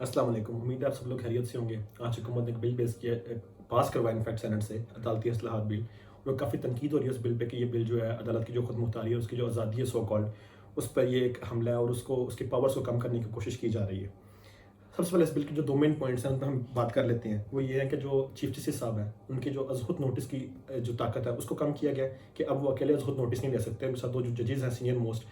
अस्सलाम वालेकुम। उम्मीद है आप सब लोग खैरियत से होंगे। आज हुकूमत ने एक बिल पास करवाया इनफैक्ट सेनेट से, अदालती इस्लाहात बिल। और काफ़ी तनकीद हो रही है उस बिल पे कि ये बिल जो है अदालत की जो खुद मुख्तारी है, उसकी जो आज़ादी है सो कॉल्ड, उस पर ये एक हमला है और उसको उसकी पावर्स को कम करने की कोशिश की जा रही है। सबसे पहले इस बिल के जो दो मेन पॉइंट्स हैं उन पर हम बात कर लेते हैं। वो ये है कि जो चीफ जस्टिस साहब हैं उनके जो अज़हुद नोटिस की जो ताकत है उसको कम किया गया कि अब वो अकेले अज़हुद नोटिस नहीं ले सकते। उनके साथ दो जो जजेस हैं सीनियर मोस्ट,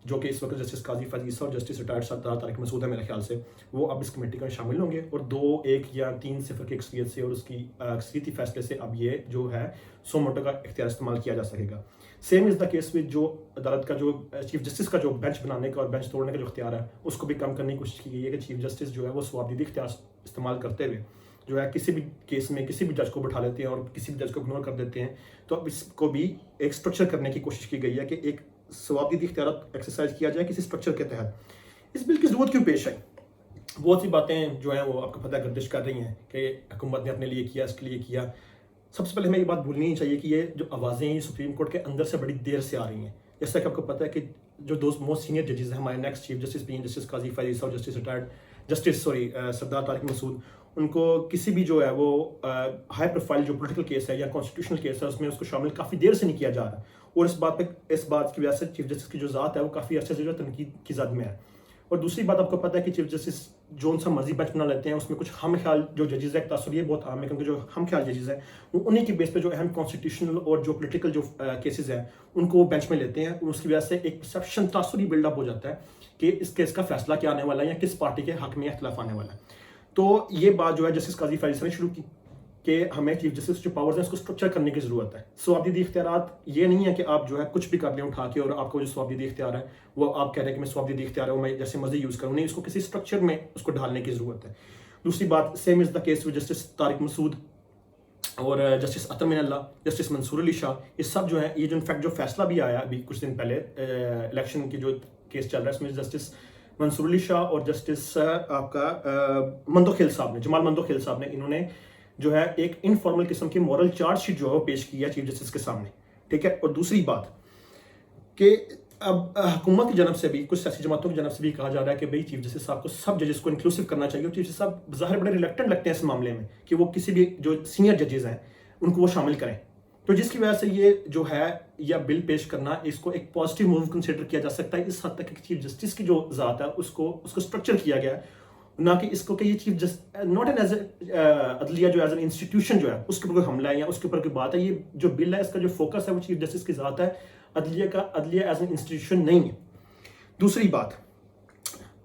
जो कि इस वक्त जस्टिस काजी फायद ईसा और जस्टिस रिटायर्ड सरदार तारिक मसूद है मेरे ख्याल से, वो अब इस कमेटी में शामिल होंगे और 2-1 या 3-0 की अक्सरियत से और उसकी अक्सरियती फैसले से अब ये जो है सो मोटो का इख्तियार इस्तेमाल किया जा सकेगा। Same is the case with जो अदालत का जो चीफ जस्टिस का जो बेंच बनाने का और बेंच तोड़ने का जो इख्तियार है उसको भी कम करने की कोशिश की गई है कि चीफ जस्टिस जो है वो स्वाबदीदी इख्तियार इस्तेमाल करते हुए जो है किसी भी केस में किसी भी जज को बिठा लेते हैं और किसी भी जज को इग्नोर कर देते हैं। तो अब इसको भी एक स्ट्रक्चर करने की कोशिश की गई है कि एक स्वाबदीदी इख्तियार एक्सरसाइज किया जाए किसी स्ट्रक्चर के तहत। इस बिल की ज़रूरत क्यों पेश आई? बहुत सी बातें जो हैं वो आपको पता गर्दिश कर रही हैं कि हुकूमत ने अपने लिए किया, इसके लिए किया। सबसे पहले हमें ये बात भूलनी नहीं चाहिए कि ये जो आवाज़ें हैं ये सुप्रीम कोर्ट के अंदर से बड़ी देर से आ रही हैं। जैसा कि आपको पता है कि जो दो मोस्ट सीनियर जजेस हैं हमारे next chief justice being justice Qazi Faez Isa और जस्टिस रिटायर्ड सरदार तारिक मसूद, उनको किसी भी जो है वो हाई प्रोफाइल जो पॉलिटिकल केस है या कॉन्स्टिट्यूशनल केस है उसमें उसको शामिल काफ़ी देर से नहीं किया जा रहा। और इस बात की वजह से चीफ जस्टिस की जो ज़ात है वो काफ़ी अर्से से जो तनकीद की जद में है। और दूसरी बात आपको पता है कि चीफ जस्टिस जो सा मर्जी बेंच बना लेते हैं उसमें कुछ हम ख्याल जो जजेस है, तासुर ये बहुत आम है क्योंकि जो हम ख्याल जजेस हैं वो उन्हीं की बेस पे जो अहम कॉन्स्टिट्यूशनल और जो पॉलिटिकल जो केसेस हैं उनको वो बेंच में लेते हैं और उसकी वजह से एक परसेप्शन तासुरी बिल्डअप हो जाता है कि इस केस का फैसला क्या आने वाला है या किस पार्टी के हक में इख्तिलाफ आने वाला है। तो ये बात जो है जस्टिस काजी फायद ईसा ने शुरू की कि हमें चीफ जस्टिस जो पावर्स हैं उसको स्ट्रक्चर करने की ज़रूरत है। स्वाबदीदी इख्तियारात ये नहीं है कि आप जो है कुछ भी कर लें उठा के और आपको जो स्वाबदीदी इख्तियार है वो आप कह रहे हैं कि मैं स्वाबदीदी इख्तियार है वो मैं जैसे मर्जी यूज़ करूँ, नहीं, इसको किसी स्ट्रक्चर में उसको ढालने की ज़रूरत है। दूसरी बात, same is the case with justice Tariq Masood और जस्टिस अतर मिनल्ला, जस्टिस मंसूर अली शाह, ये सब जो है ये जो इनफैक्ट जो फैसला भी आया अभी कुछ दिन पहले इलेक्शन की जो केस चल रहा है इसमें जस्टिस मंसूर अली शाह और जस्टिस आपका मंदोखेल साहब ने, जमाल मंदोखेल साहब ने, इन्होंने जो है एक इनफॉर्मल किस्म की मॉरल चार्जशीट जो है वो पेश की है चीफ जस्टिस के सामने, ठीक है। और दूसरी बात कि अब हुकूमत की जानब से भी कुछ सियासी जमातों की जानब से भी कहा जा रहा है कि भाई चीफ जस्टिस साहब को सब जजेस को इंक्लूसिव करना चाहिए और चीफ जस्टिस साहब ज़ाहिर बड़े रिलेक्टेंट लगते हैं इस मामले में कि वो किसी भी जो सीनियर जजेस हैं उनको वो शामिल करें। तो जिसकी वजह से ये जो है या बिल पेश करना इसको एक पॉजिटिव मूव कंसिडर किया जा सकता है। इस हद तक चीफ जस्टिस की जो ज़ात है उसको स्ट्रक्चर किया गया है, ना कि इसको कि ये chief just not an as अदलिया जो एज एन इंस्टीट्यूशन जो है उसके ऊपर कोई हमला है या उसके ऊपर कोई बात है। ये जो बिल है इसका जो फोकस है वो चीफ जस्टिस की ज़ात है, अदलिया एज एन इंस्टीट्यूशन नहीं है। दूसरी बात,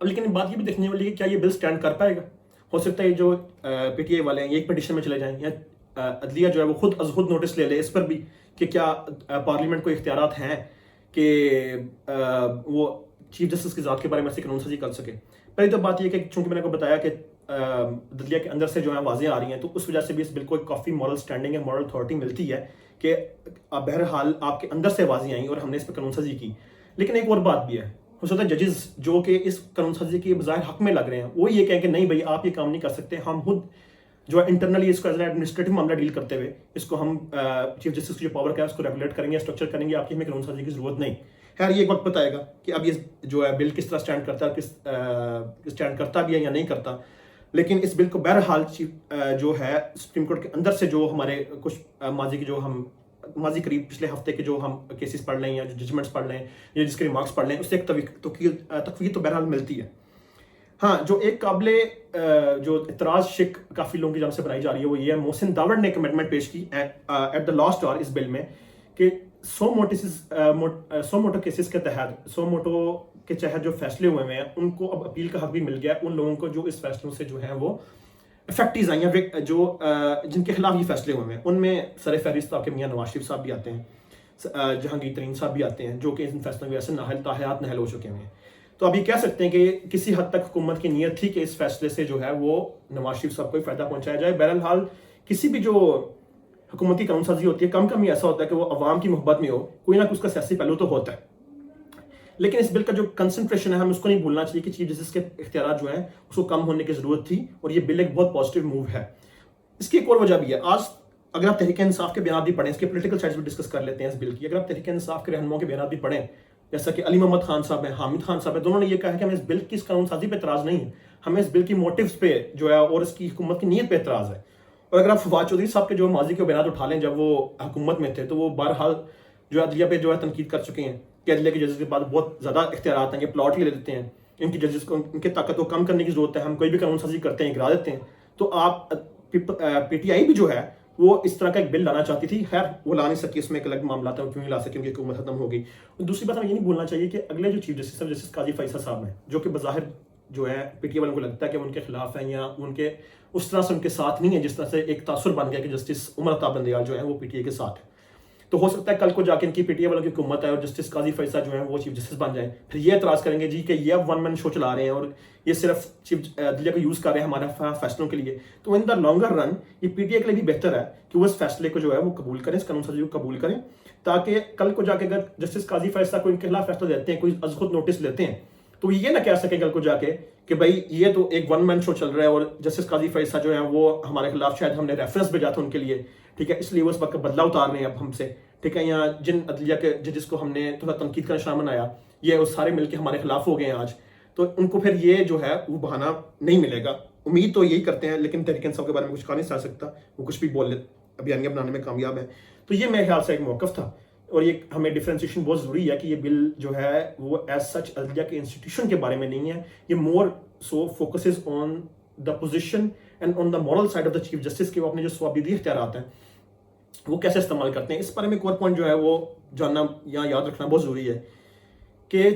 लेकिन बात ये भी देखने वाली है क्या ये बिल स्टैंड कर पाएगा। हो सकता है जो पीटीआई वाले हैं ये एक पिटिशन में चले जाएं या अदलिया जो है वो खुद नोटिस ले ले इस पर भी कि क्या पार्लियामेंट को इख्तियारात हैं कि वो चीफ जस्टिस की ज़ात के बारे में ऐसी कानून साजी कर सके। पहली तो बात ये कि चूंकि मैंने आपको बताया कि दलिया के अंदर से जो है आवाज़ें आ रही हैं तो उस वजह से भी इस बिल को काफ़ी मॉरल स्टैंडिंग है, मॉरल अथॉरिटी मिलती है कि बहरहाल आपके अंदर से आवाज़ें आई और हमने इस पर कानून साजी की। लेकिन एक और बात भी है, हो सकता है जजेस जो कि इस कानून साजी के बज़ाहिर हक में लग रहे हैं वो ये कहें कि नहीं भाई आप ये काम नहीं कर सकते, हम खुद जो है इंटरनली इसको एज एडमिनिस्ट्रेटिव मामला डील करते हुए इसको हम चीफ जस्टिस की जो पावर का है उसको रेगुलेट करेंगे, स्ट्रक्चर करेंगे, आपकी हमें कानून साजी की ज़रूरत नहीं। खैर ये एक वक्त बताएगा कि अब ये जो है बिल किस तरह स्टैंड करता है, स्टैंड करता भी है या नहीं करता। लेकिन इस बिल को बहरहाल जो है सुप्रीम कोर्ट के अंदर से जो हमारे कुछ माजी करीब पिछले हफ्ते के जो हम केसेस पढ़ लें या जो जजमेंट्स पढ़ लें या जिसके रिमार्क्स पढ़ लें उससे एक तकवीर तो बहरहाल मिलती है। हाँ, जो एक काबिले जो इतराज़ शिक काफ़ी लोगों की जानब से बनाई जा रही है वो ये है, मोहसिन दावड़ ने एक अमेंडमेंट पेश की एट द लास्ट आवर इस बिल में कि सो मोटो केसेस के तहत सो मोटो के तहत जो फैसले हुए हैं उनको अब अपील का हक भी मिल गया है उन लोगों को जो इस फैसलों से जो है वो इफेक्टिव आई हैं, जो जिनके खिलाफ ये फैसले हुए हैं। उनमें सर फहरिस्त आपके मियाँ नवाज शरीफ साहब भी आते हैं, जहांगीर तरीन साहब भी आते हैं जो कि इन फैसलों की वजह से ताहयात नाअहल हो चुके हैं। तो अभी कह सकते हैं कि किसी हद तक हुकूमत की नीयत थी कि इस फैसले से जो है वो नवाज शरीफ साहब को फ़ायदा पहुंचाया जाए। बहरहाल किसी भी जो हुकूमती कानून साजी होती है कम ही ऐसा होता है कि वो अवाम की मोहब्बत में हो, कोई ना कोई उसका सियासी पहलू तो होता है। लेकिन इस बिल का जो कंसंट्रेशन है हम उसको नहीं भूलना चाहिए कि चीफ जस्टिस के इख्तियारात जो हैं उसको कम होने की ज़रूरत थी और ये बिल एक बहुत पॉजिटिव मूव है। इसकी एक और वजह भी है, आज अगर आप तहरीक इंसाफ के बयान भी पढ़ें, इसके पोलिटिकल साइड्स भी डिस्कस कर लेते हैं इस बिल की। अगर आप तहरीक इंसाफ के रहनुमाओं के बयान भी पढ़ें, जैसा कि अली मोहम्मद खान साहब हैं, हामिद खान साहब हैं, दोनों ने ये कहा है कि हमें इस बिल की इस कानून साजी पर एतराज़ नहीं है, ہمیں اس بل کی موٹیوز پہ جو ہے اور اس کی حکومت کی نیت پہ اعتراض ہے. اور اگر آپ فواد چودھری صاحب کے جو ماضی کے بیانات اٹھا لیں جب وہ حکومت میں تھے تو وہ بہرحال جو عدلیہ پہ جو ہے تنقید کر چکے ہیں کہ عدلیہ کے ججز کے پاس بہت زیادہ اختیارات ہیں, یہ پلاٹ لے لیتے ہیں, ان کی ججز کو ان کی طاقت کو کم کرنے کی ضرورت ہے, ہم کوئی بھی قانون سازی کرتے ہیں گرا دیتے ہیں. تو آپ پی ٹی آئی بھی جو ہے وہ اس طرح کا ایک بل لانا چاہتی تھی, خیر وہ لا نہیں سکی, اس میں ایک الگ معاملہ تھا, کیوں نہیں لا سکی, ان کی حکومت ختم ہو گئی. اور دوسری بات ہمیں یہ نہیں بھولنا چاہیے کہ اگلے جو چیف جسٹس ہیں جسٹس قاضی فیصل صاحب ہیں, جو کہ بظاہر جو ہے پی ٹی آئی والوں کو لگتا ہے کہ ان کے خلاف ہیں یا ان کے اس طرح سے ان کے ساتھ نہیں ہے جس طرح سے ایک تاثر بن گیا کہ جسٹس عمر عطا بندیال جو ہے وہ پی ٹی آئی کے ساتھ ہے. تو ہو سکتا ہے کل کو جا کے ان کی پی ٹی آئی والوں کی حکومت ہے اور جسٹس قاضی فیصل جو ہیں وہ چیف جسٹس بن جائیں, پھر یہ اعتراض کریں گے جی کہ یہ اب ون مین شو چلا رہے ہیں اور یہ صرف چیف عدلیہ کو یوز کر رہے ہیں ہمارے فیصلوں کے لیے. تو ان دا لانگر رن یہ پی ٹی آئی کے لیے بھی بہتر ہے کہ وہ اس فیصلے کو جو ہے وہ قبول کریں, اس قانون سازی کو قبول کریں, تاکہ کل کو جا کے اگر جسٹس قاضی فیصل کو ان کے خلاف فیصلہ دیتے ہیں, کوئی از خود نوٹس لیتے ہیں, تو یہ نہ کہہ سکیں کل کو جا کے کہ بھائی یہ تو ایک ون مین شو چل رہا ہے اور جسٹس قاضی فیصل جو ہیں وہ ہمارے خلاف شاید ہم نے ریفرنس بھیجا تھا ان کے لیے, ٹھیک ہے, اس لیے وہ اس وقت بدلا اتار رہے ہیں اب ہم سے, ٹھیک ہے, یا جن عدلیہ کے ججز کو ہم نے تھوڑا تنقید کا نشانہ بنایا یہ سارے مل کے ہمارے خلاف ہو گئے ہیں آج, تو ان کو پھر یہ جو ہے وہ بہانہ نہیں ملے گا. امید تو یہی کرتے ہیں, لیکن تحریک انصاف کے بارے میں کچھ کہا نہیں جا سکتا, وہ کچھ بھی بول بیانیہ بنانے میں کامیاب ہے. تو یہ میرے خیال سے ایک موقف تھا, اور یہ ہمیں ڈفرینسیشن بہت ضروری ہے کہ یہ بل جو ہے وہ ایز سچ عدلیہ کے انسٹیٹیوشن کے بارے میں نہیں ہے, یہ more so focuses on the position and on the moral side of the chief justice کے وہ اپنے جو ثوابدیدی اختیارات ہیں وہ کیسے استعمال کرتے ہیں. اس بارے میں ایک اور پوائنٹ جو ہے وہ جاننا یا یاد رکھنا بہت ضروری ہے کہ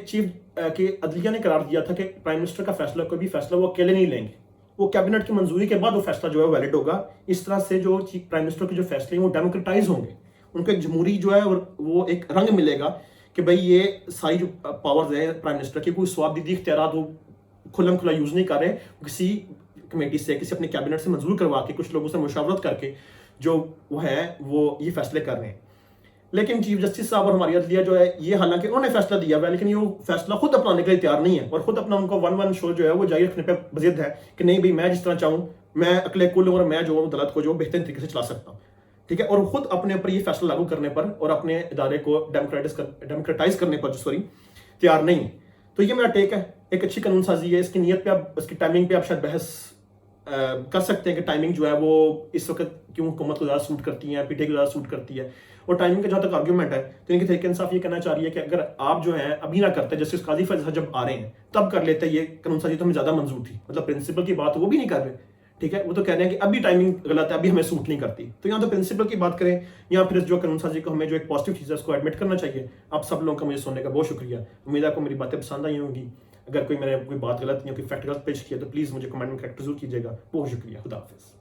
کہ عدلیہ نے قرار دیا تھا کہ پرائم منسٹر کا فیصلہ, کوئی بھی فیصلہ وہ اکیلے نہیں لیں گے, وہ کیبنٹ کی منظوری کے بعد وہ فیصلہ جو ہے ویلڈ ہوگا. اس طرح سے جو پرائم منسٹر کے جو فیصلے ہیں وہ ڈیموکریٹائز ہوں گے, ان کو ایک جمہوری جو ہے اور وہ ایک رنگ ملے گا کہ بھئی یہ ساری جو پاورز ہیں پرائم منسٹر کی, کوئی ثوابدیدی اختیارات وہ کھلم کھلا یوز نہیں کر رہے, کسی کمیٹی سے کسی اپنے کیبنٹ سے منظور کروا کے کچھ لوگوں سے مشاورت کر کے جو وہ ہے وہ یہ فیصلے کر رہے ہیں. لیکن چیف جسٹس صاحب اور ہماری عدلیہ جو ہے یہ حالانکہ انہوں نے فیصلہ دیا ہوا ہے لیکن یہ فیصلہ خود اپنانے کے لیے تیار نہیں ہے, اور خود اپنا ان کو ون شو جو ہے وہ جاری رکھنے پہ بضد ہے کہ نہیں بھائی میں جس طرح چاہوں, میں عقل کل ہوں اور میں جو عدالت کو جو بہترین طریقے سے چلا سکتا ہوں, ٹھیک ہے, اور خود اپنے اوپر یہ فیصلہ لاگو کرنے پر اور اپنے ادارے کو ڈیموکریٹائز کرنے پر تیار نہیں. تو یہ میرا ٹیک ہے, ایک اچھی قانون سازی ہے, اس کی نیت پہ آپ اس کی ٹائمنگ پہ آپ شاید بحث کر سکتے ہیں کہ ٹائمنگ جو ہے وہ اس وقت کیوں حکومت کو زیادہ سوٹ کرتی ہے, پی ٹی آئی کو زیادہ سوٹ کرتی ہے, اور ٹائمنگ کا جہاں تک آرگیومنٹ ہے تو ان کی تحریک انصاف یہ کہنا چاہ رہی ہے کہ اگر آپ جو ہیں ابھی نہ کرتے جسٹس قاضی فیصل جب آ رہے ہیں تب کر لیتے, یہ قانون سازی تو ہمیں زیادہ منظور تھی, مطلب پرنسپل کی بات وہ بھی نہیں کر رہے, ٹھیک ہے, وہ تو کہہ رہے ہیں کہ ابھی ٹائمنگ غلط ہے, ابھی ہمیں سوٹ نہیں کرتی. تو یہاں تو پرنسپل کی بات کریں یا پھر جو قانون سازی کو ہمیں جو ایک پازیٹیو چیز ہے اس کو ایڈمٹ کرنا چاہیے. آپ سب لوگوں کا مجھے سننے کا بہت شکریہ, امید ہے آپ کو میری باتیں پسند آئی ہوں گی. اگر کوئی میں نے کوئی بات غلط یا کوئی فیکٹ غلط پیش کیا تو پلیز مجھے کمنٹ میں کریکٹ ضرور کیجیے گا. بہت شکریہ, خدا حافظ.